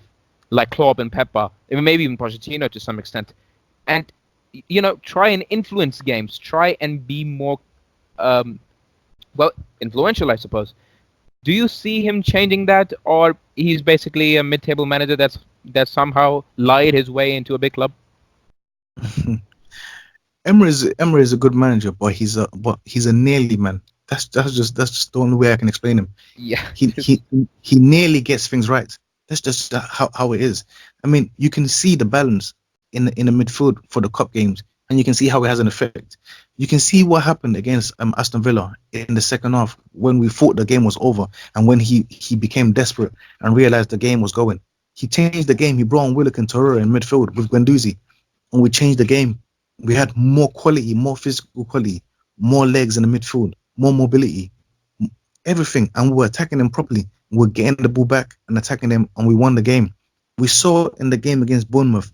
like Klopp and Pepper, even maybe even Pochettino to some extent, and try and influence games, try and be more um, well influential, I suppose. Do you see him changing that, or he's basically a mid-table manager that somehow lied his way into a big club? Emery is a good manager, but he's a nearly man. That's just the only way I can explain him. Yeah, He he he nearly gets things right. That's just how it is. I mean, you can see the balance in the midfield for the cup games, and you can see how it has an effect. You can see what happened against Aston Villa in the second half when we thought the game was over, and when he became desperate and realized the game was going. He changed the game. He brought on Willock and Torreira in midfield with Guendouzi, and we changed the game. We had more quality, more physical quality, more legs in the midfield, more mobility, everything, and we were attacking them properly. We were getting the ball back and attacking them, and we won the game. We saw in the game against Bournemouth,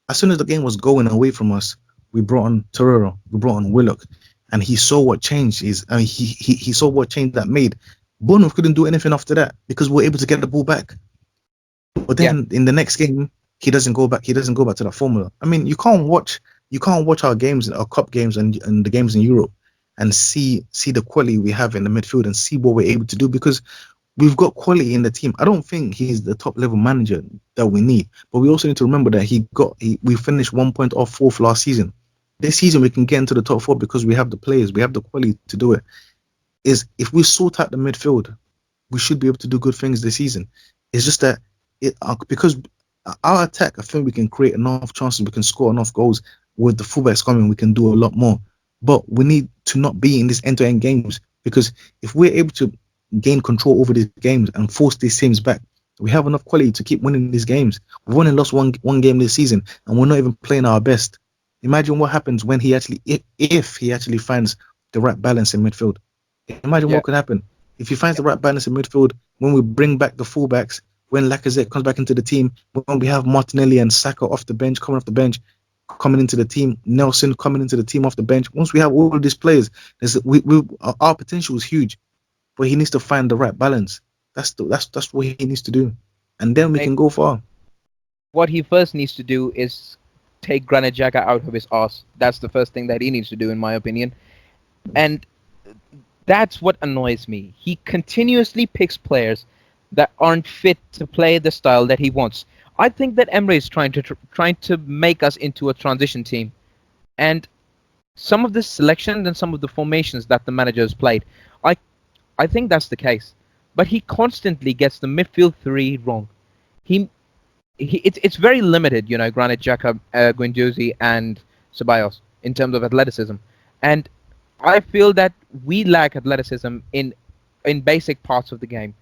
as soon as the game was going away from us, we brought on Torreira, we brought on Willock, and he saw what change is. I mean, he saw what change that made. Bournemouth couldn't do anything after that because we were able to get the ball back. But Yeah, then in the next game, he doesn't go back. He doesn't go back to that formula. I mean, you can't watch our games, our cup games, and the games in Europe, and see the quality we have in the midfield and see what we're able to do because we've got quality in the team. I don't think he's the top level manager that we need, but we also need to remember that we finished 1 point off fourth last season. This season we can get into the top four because we have the players, we have the quality to do it. Is if we sort out the midfield, we should be able to do good things this season. It's just that because our attack, I think we can create enough chances, we can score enough goals. With the fullbacks coming, we can do a lot more. But we need to not be in these end-to-end games because if we're able to gain control over these games and force these teams back, we have enough quality to keep winning these games. We've only lost one game this season, and we're not even playing our best. Imagine what happens when if he actually finds the right balance in midfield. Imagine yeah. what could happen if he finds the right balance in midfield. When we bring back the fullbacks, when Lacazette comes back into the team, when we have Martinelli and Saka off the bench, coming off the bench, coming into the team, Nelson coming into the team off the bench. Once we have all of these players, our potential is huge, but he needs to find the right balance. That's what he needs to do, and then we Mate, can go far. what he first needs to do is take Granit Xhaka out of his arse. That's the first thing that he needs to do, in my opinion. And that's what annoys me. He continuously picks players that aren't fit to play the style that he wants. I think that Emery is trying to make us into a transition team, and some of the selections and some of the formations that the manager has played, I I think that's the case. But he constantly gets the midfield three wrong. He, it's very limited, Granit Xhaka, Guendouzi, and Ceballos in terms of athleticism, and I feel that we lack athleticism in basic parts of the game,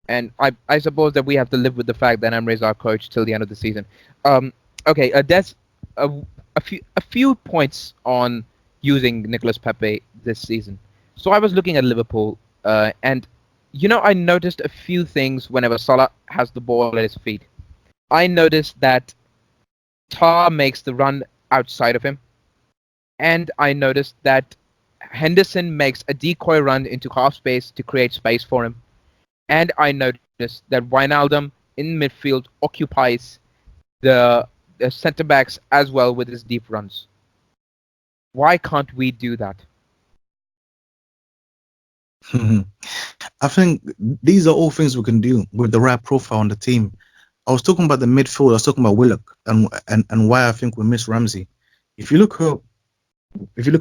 and I suppose that we have to live with the fact that Emre is our coach till the end of the season. Okay, there's a, a few points on using Nicolas Pepe this season. So I was looking at Liverpool, and I noticed a few things whenever Salah has the ball at his feet. I noticed that Tar makes the run outside of him, and I noticed that Henderson makes a decoy run into half space to create space for him. And I noticed that Wijnaldum in midfield occupies the centre backs as well with his deep runs. Why can't we do that? I think these are all things we can do with the right profile on the team. I was talking about the midfield. I was talking about Willock and why I think we miss Ramsey. If you look at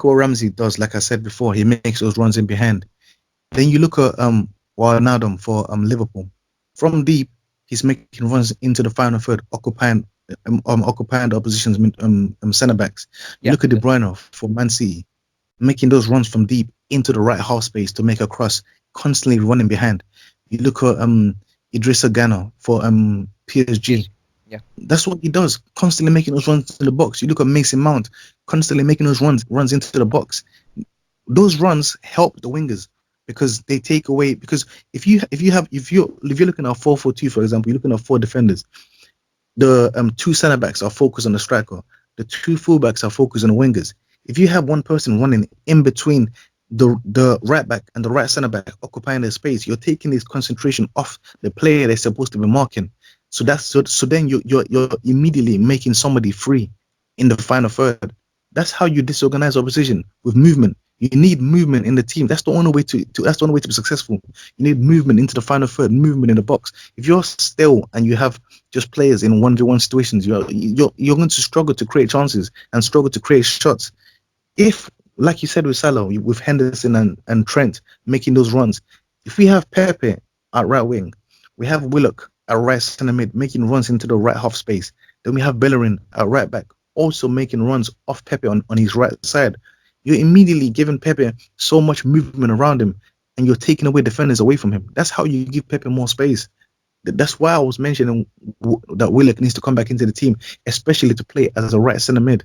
what Ramsey does, like I said before, he makes those runs in behind. Then you look at Wijnaldum for Liverpool. From deep, he's making runs into the final third, occupying the opposition's centre backs. You Yeah, look at De Bruyne for Man City, making those runs from deep into the right half space to make a cross, constantly running behind. You look at Idrissa Gana for PSG. yeah, That's what he does, constantly making those runs in the box. You look at Mason Mount, constantly making those runs into the box. Those runs help the wingers because they take away. Because if you're looking at 4-4-2, for example, you're looking at four defenders. The two centre backs are focused on the striker. The two fullbacks are focused on the wingers. If you have one person running in between the right back and the right centre back occupying the space, you're taking this concentration off the player they're supposed to be marking. So then you're immediately making somebody free in the final third. That's how you disorganize opposition with movement. You need movement in the team. That's the only way to be successful. You need movement into the final third, movement in the box. If you're still and you have just players in 1v1 situations, you're going to struggle to create chances and struggle to create shots. If, like you said with Salah, with Henderson and Trent making those runs, if we have Pepe at right wing, we have Willock at right centre mid, making runs into the right half space. Then we have Bellerin at right back, also making runs off Pepe on his right side. You're immediately giving Pepe so much movement around him, and you're taking away defenders away from him. That's how you give Pepe more space. That's why I was mentioning that Willock needs to come back into the team, especially to play as a right centre mid.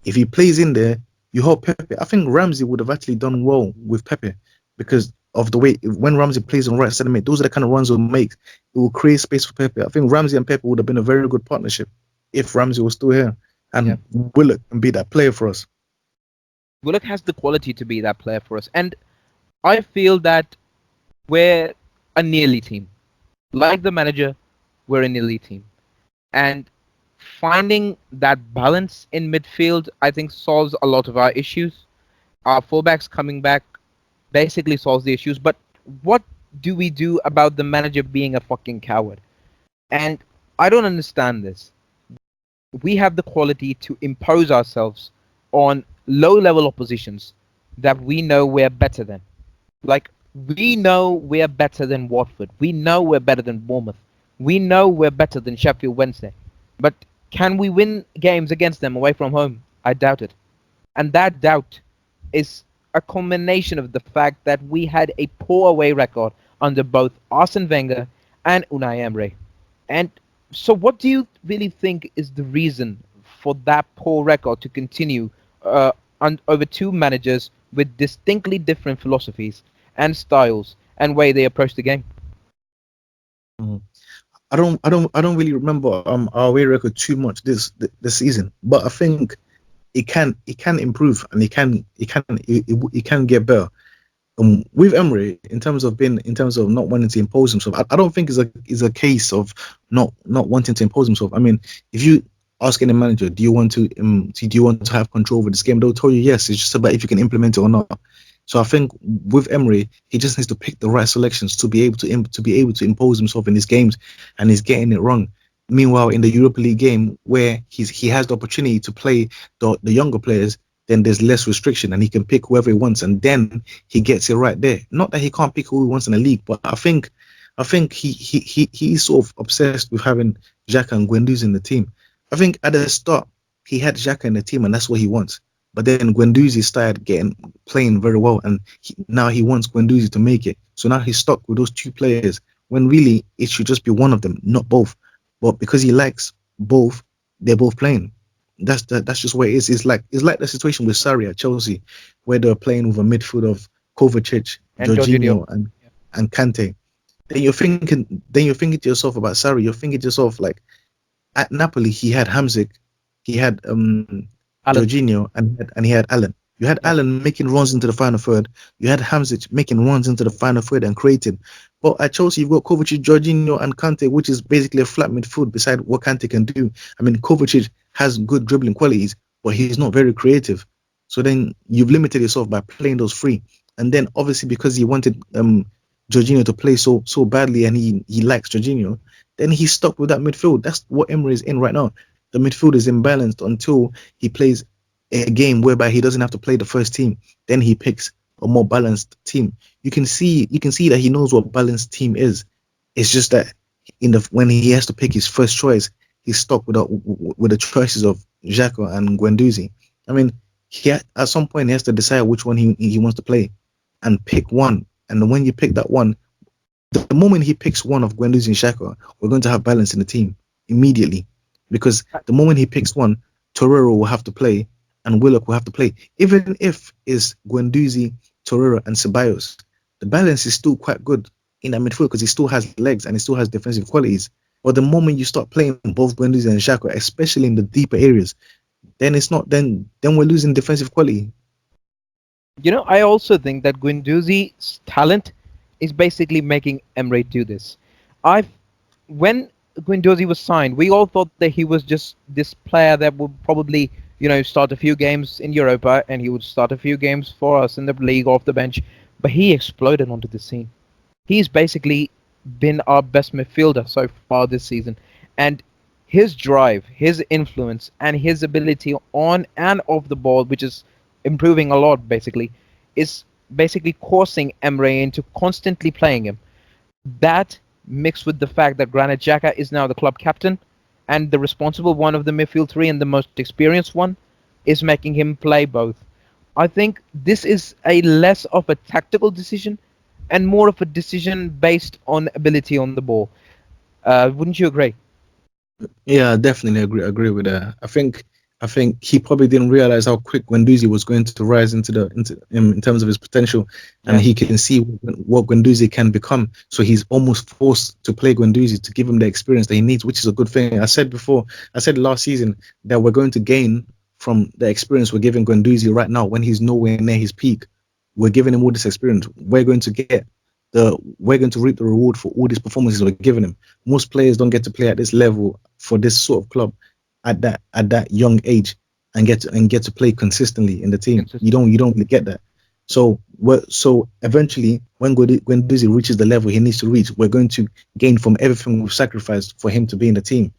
If he plays in there, you hold Pepe. I think Ramsey would have actually done well with Pepe because of the way when Ramsey plays on right centre mid, those are the kind of runs he'll make. It will create space for Pepe. I think Ramsey and Pepe would have been a very good partnership if Ramsey was still here, Yeah. and Willock can be that player for us. Willock has the quality to be that player for us, and I feel that we're a nearly team. Like the manager, we're a nearly team, and finding that balance in midfield, I think, solves a lot of our issues. Our fullbacks coming back basically solves the issues. But what do we do about the manager being a fucking coward? And I don't understand this. We have the quality to impose ourselves on low-level oppositions that we know we're better than. Like, we know we're better than Watford. We know we're better than Bournemouth. We know we're better than Sheffield Wednesday. But can we win games against them away from home? I doubt it. And that doubt is a culmination of the fact that we had a poor away record under both Arsene Wenger and Unai Emery. And so what do you really think is the reason for that poor record to continue over two managers with distinctly different philosophies and styles and way they approach the game? Mhm. I don't really remember our away record too much this season, but I think it can improve and it can get better. With Emery, in terms of not wanting to impose himself, I don't think it's a case of not wanting to impose himself. I mean, if you ask any manager, do you want to have control over this game? They'll tell you yes. It's just about if you can implement it or not. So I think with Emery, he just needs to pick the right selections to be able to impose himself in these games, and he's getting it wrong. Meanwhile, in the Europa League game, where he has the opportunity to play the younger players, then there's less restriction, and he can pick whoever he wants, and then he gets it right there. Not that he can't pick who he wants in the league, but I think he's sort of obsessed with having Xhaka and Guendouzi in the team. I think at the start he had Xhaka in the team, and that's what he wants. But then Guendouzi started playing very well, and now he wants Guendouzi to make it. So now he's stuck with those two players when really it should just be one of them, not both. But because he likes both, they're both playing. That's just what it is. It's like the situation with Sarri at Chelsea, where they're playing with a midfield of Kovacic, And Jorginho. Jorginho, and Kante. Then you're thinking to yourself about Sarri. You're thinking to yourself like at Napoli he had Hamzik, he had Alan. Jorginho, and he had Allen. You had Yeah. Allen making runs into the final third. You had Hamzik making runs into the final third and creating. But at Chelsea, you've got Kovacic, Jorginho, and Kante, which is basically a flat midfield beside what Kante can do. I mean, Kovacic has good dribbling qualities, but he's not very creative. So then you've limited yourself by playing those three. And then obviously because he wanted Jorginho to play so badly, and he likes Jorginho, then he's stuck with that midfield. That's what Emery is in right now. The midfield is imbalanced until he plays a game whereby he doesn't have to play the first team. Then he picks a more balanced team. You can see that he knows what balanced team is. It's just that when he has to pick his first choice, he's stuck with the choices of Xhaka and Guendouzi. I mean, at some point he has to decide which one he wants to play and pick one. And when you pick that one, the moment he picks one of Guendouzi and Xhaka, we're going to have balance in the team immediately. Because the moment he picks one, Torreira will have to play and Willock will have to play. Even if it's Guendouzi, Torreira, and Ceballos, the balance is still quite good in that midfield because he still has legs and he still has defensive qualities. But the moment you start playing both Guendouzi and Xhaka, especially in the deeper areas, then it's not. Then we're losing defensive quality. I also think that Guendouzi's talent is basically making Emery do this. I've when Guendouzi was signed, we all thought that he was just this player that would probably, start a few games in Europa and he would start a few games for us in the league off the bench. But he exploded onto the scene. He's basically been our best midfielder so far this season. And his drive, his influence, and his ability on and off the ball, which is improving a lot basically, is basically forcing Emre into constantly playing him. That mixed with the fact that Granit Xhaka is now the club captain and the responsible one of the midfield three and the most experienced one, is making him play both. I think this is a less of a tactical decision and more of a decision based on ability on the ball. Wouldn't you agree? Yeah, I definitely agree with that. I think he probably didn't realize how quick Guendouzi was going to rise into in terms of his potential, and Yeah. he can see what Guendouzi can become. So he's almost forced to play Guendouzi to give him the experience that he needs, which is a good thing. I said last season that we're going to gain from the experience we're giving Guendouzi right now when he's nowhere near his peak. We're giving him all this experience. We're going to reap the reward for all these performances we're giving him. Most players don't get to play at this level for this sort of club at that young age and get to play consistently in the team. Consistent. You don't really get that. So eventually, when Guendouzi reaches the level he needs to reach, we're going to gain from everything we've sacrificed for him to be in the team.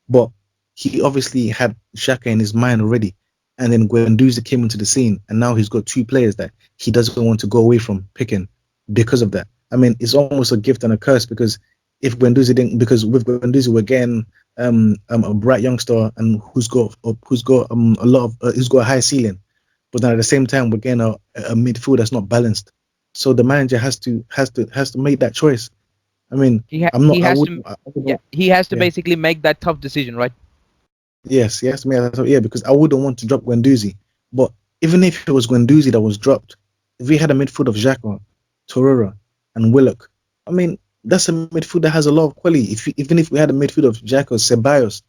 But he obviously had Xhaka in his mind already, and then Guendouzi came into the scene, and now he's got two players that he doesn't want to go away from picking because of that. I mean, it's almost a gift and a curse because if Guendouzi didn't, because with Guendouzi we're getting a bright youngster and who's got a lot of who's got a high ceiling, but then at the same time we're getting a midfield that's not balanced. So the manager has to make that choice. I mean, He has to, I yeah, wouldn't, he has to yeah, basically make that tough decision, right? yes, he has to make that. Yeah, because I wouldn't want to drop Guendouzi. But even if it was Guendouzi that was dropped, if we had a midfield of Xhaka, Torreira, and Willock, I mean, that's a midfield that has a lot of quality. Even if we had a midfield of Xhaka, Ceballos,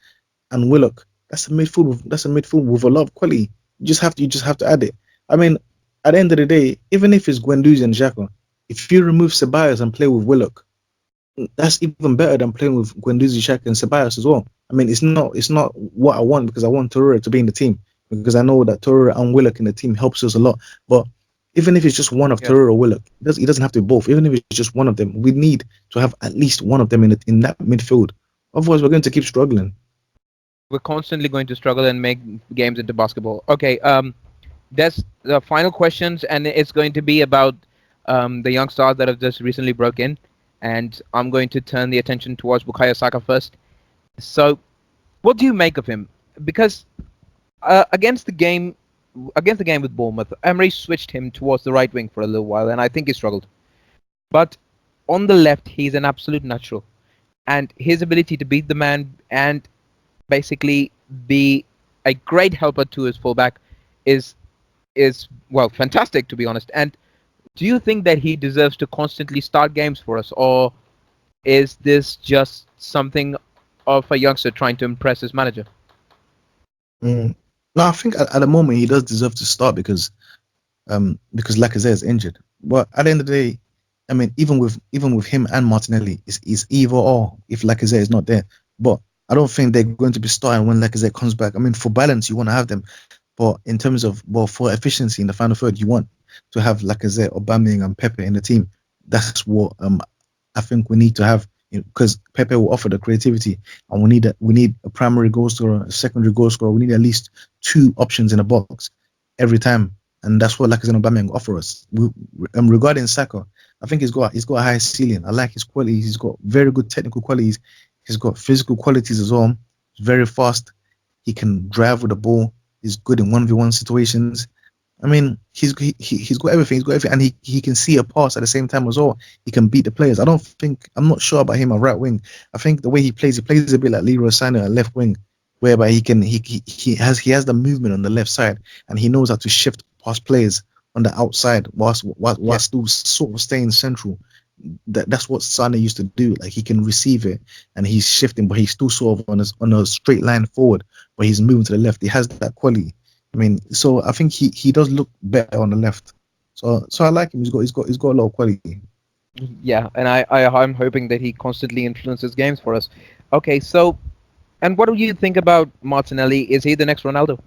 and Willock, that's a midfield with a lot of quality. You just have to add it. I mean, at the end of the day, even if it's Guendouzi and Xhaka, if you remove Ceballos and play with Willock, that's even better than playing with Guendouzi, Xhaka, and Ceballos as well. I mean, it's not what I want because I want Torreira to be in the team because I know that Torreira and Willock in the team helps us a lot. But even if it's just one of Yeah. Torreira or Willock, it doesn't have to be both. Even if it's just one of them, we need to have at least one of them in that midfield. Otherwise, we're going to keep struggling. We're constantly going to struggle and make games into basketball. Okay, that's the final questions, and it's going to be about the young stars that have just recently broke in, and I'm going to turn the attention towards Bukayo Saka first. So, what do you make of him? Because against the game with Bournemouth, Emery switched him towards the right wing for a little while, and I think he struggled. But on the left, he's an absolute natural, and his ability to beat the man and basically be a great helper to his fullback is well fantastic, to be honest. And do you think that he deserves to constantly start games for us, or is this just something of a youngster trying to impress his manager? Mm. No, I think at the moment he does deserve to start because Lacazette is injured. But at the end of the day, I mean, even with him and Martinelli, it's either or if Lacazette is not there. But I don't think they're going to be starting when Lacazette comes back. I mean, for balance, you want to have them, but in terms of for efficiency in the final third, you want to have Lacazette, Aubameyang, and Pepe in the team. That's what I think we need to have because Pepe will offer the creativity, and we need a primary goal scorer, a secondary goal scorer. We need at least two options in a box every time, and that's what Lacazette and Aubameyang offer us. Regarding Saka, I think he's got a high ceiling. I like his qualities. He's got very good technical qualities. He's got physical qualities as well. He's very fast. He can drive with the ball. He's good in 1v1 situations. I mean, he's got everything. He's got everything, and he can see a pass at the same time as well. He can beat the players. I'm not sure about him at right wing. I think the way he plays a bit like Leroy Sané at left wing, whereby he has the movement on the left side, and he knows how to shift past players on the outside Yeah. whilst still sort of staying central. That's what Sané used to do. Like he can receive it and he's shifting, but he's still sort of on a straight line forward, but he's moving to the left. He has that quality. I mean, so I think he does look better on the left. So I like him. He's got a lot of quality. Yeah, and I'm hoping that he constantly influences games for us. Okay, so and what do you think about Martinelli? Is he the next Ronaldo?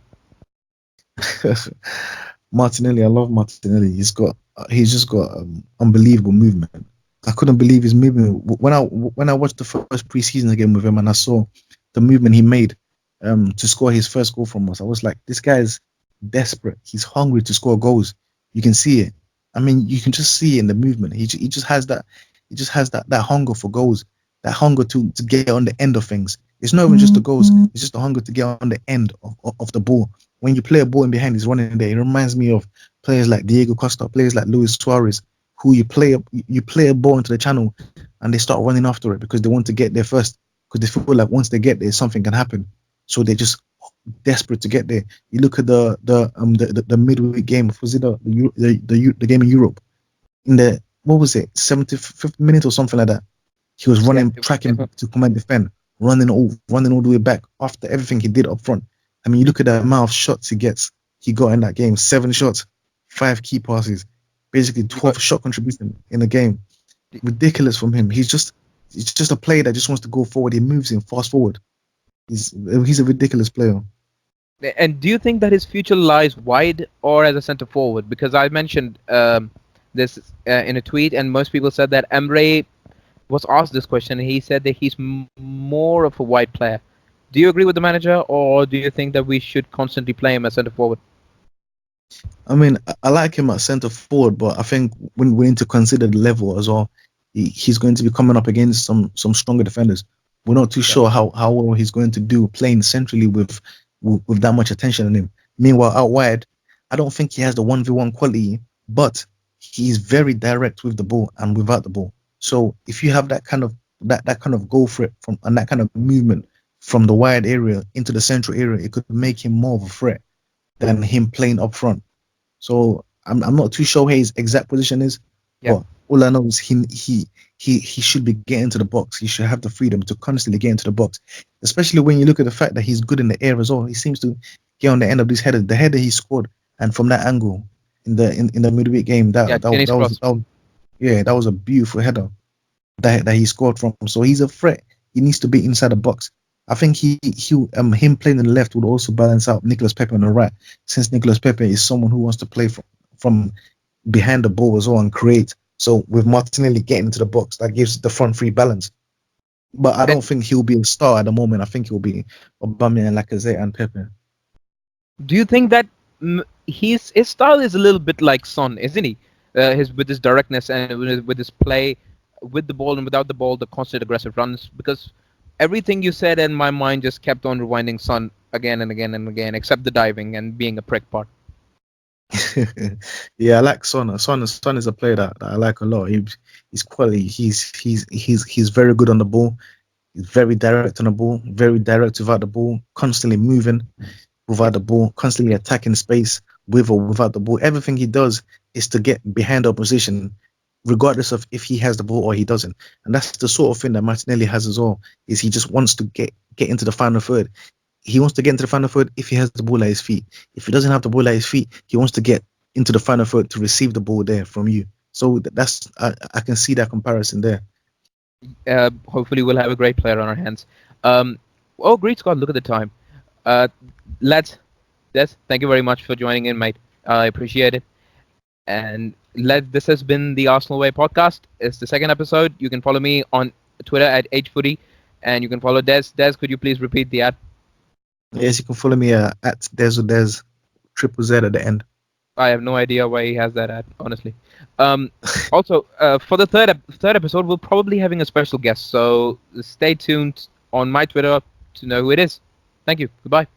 Martinelli, I love Martinelli. He's just got unbelievable movement. I couldn't believe his movement when I watched the first preseason game with him and I saw the movement he made to score his first goal from us. I was like, this guy is desperate. He's hungry to score goals. You can see it. I mean, you can just see it in the movement. He just has that. He just has that hunger for goals. that hunger to get on the end of things. It's not even just the goals; it's just the hunger to get on the end of the ball. When you play a ball in behind, he's running there. It reminds me of players like Diego Costa, players like Luis Suarez, who you play a ball into the channel, and they start running after it because they want to get there first. Because they feel like once they get there, something can happen. So they're just desperate to get there. You look at the midweek game. Was it the game in Europe? In the what was it, 75th minute or something like that? He was Yeah. running, tracking back to come and defend, running all the way back after everything he did up front. I mean, you look at the amount of shots he got in that game: 7 shots, 5 key passes, basically You got 12 shot contribution in a game. Ridiculous from him. He's just a player that just wants to go forward. He moves in fast forward. He's a ridiculous player. And do you think that his future lies wide or as a centre forward? Because I mentioned this in a tweet, and most people said that Emery was asked this question, and he said that he's more of a wide player. Do you agree with the manager, or do you think that we should constantly play him as centre forward? I mean, I like him at centre forward, but I think when we need to consider the level as well, he's going to be coming up against some stronger defenders. We're not too Yeah. sure how well he's going to do playing centrally with that much attention on him. Meanwhile, out wide, I don't think he has the 1v1 quality, but he's very direct with the ball and without the ball. So if you have that kind of go for it from and that kind of movement from the wide area into the central area, it could make him more of a threat than him playing up front. So I'm not too sure where his exact position is, Yeah. but all I know is he should be getting to the box. He should have the freedom to constantly get into the box, especially when you look at the fact that he's good in the air as well. He seems to get on the end of this header. The header he scored, and from that angle in the midweek game, Yeah, that, that, Kenny's that was cross. that was yeah, that was a beautiful header that he scored from. So he's a threat. He needs to be inside the box. I think him playing on the left would also balance out Nicolas Pepe on the right, since Nicolas Pepe is someone who wants to play from behind the ball as well and create. So with Martinelli getting into the box, that gives the front three balance. But I don't And think he'll be a star at the moment. I think he'll be Aubameyang, Lacazette, and Pepe. do you think that his style is a little bit like Son, isn't he? His with his directness and with his play, with the ball and without the ball, the constant aggressive runs. Because everything you said in my mind just kept on rewinding Son again and again and again, except the diving and being a prick part. Yeah, I like Son. Son is a player that I like a lot. He's quality. He's very good on the ball. He's very direct on the ball. Very direct without the ball. Constantly moving without the ball. Constantly attacking space with or without the ball. Everything he does is to get behind opposition, regardless of if he has the ball or he doesn't. And that's the sort of thing that Martinelli has as well. Is he just wants to get into the final third. He wants to get into the final third if he has the ball at his feet. If he doesn't have the ball at his feet, he wants to get into the final third to receive the ball there from you. So that's I can see that comparison there. Hopefully, we'll have a great player on our hands. Oh, great, Scott! Look at the time. Uh, lads, Des, thank you very much for joining in, mate. I appreciate it. And this has been the Arsenal Way podcast. It's the second episode. You can follow me on Twitter at hfooty, and you can follow Des. Des, could you please repeat the ad? Yes, you can follow me at Des triple Z at the end. I have no idea why he has that ad, honestly. Also, for the third episode, we'll probably having a special guest. So stay tuned on my Twitter to know who it is. Thank you. Goodbye.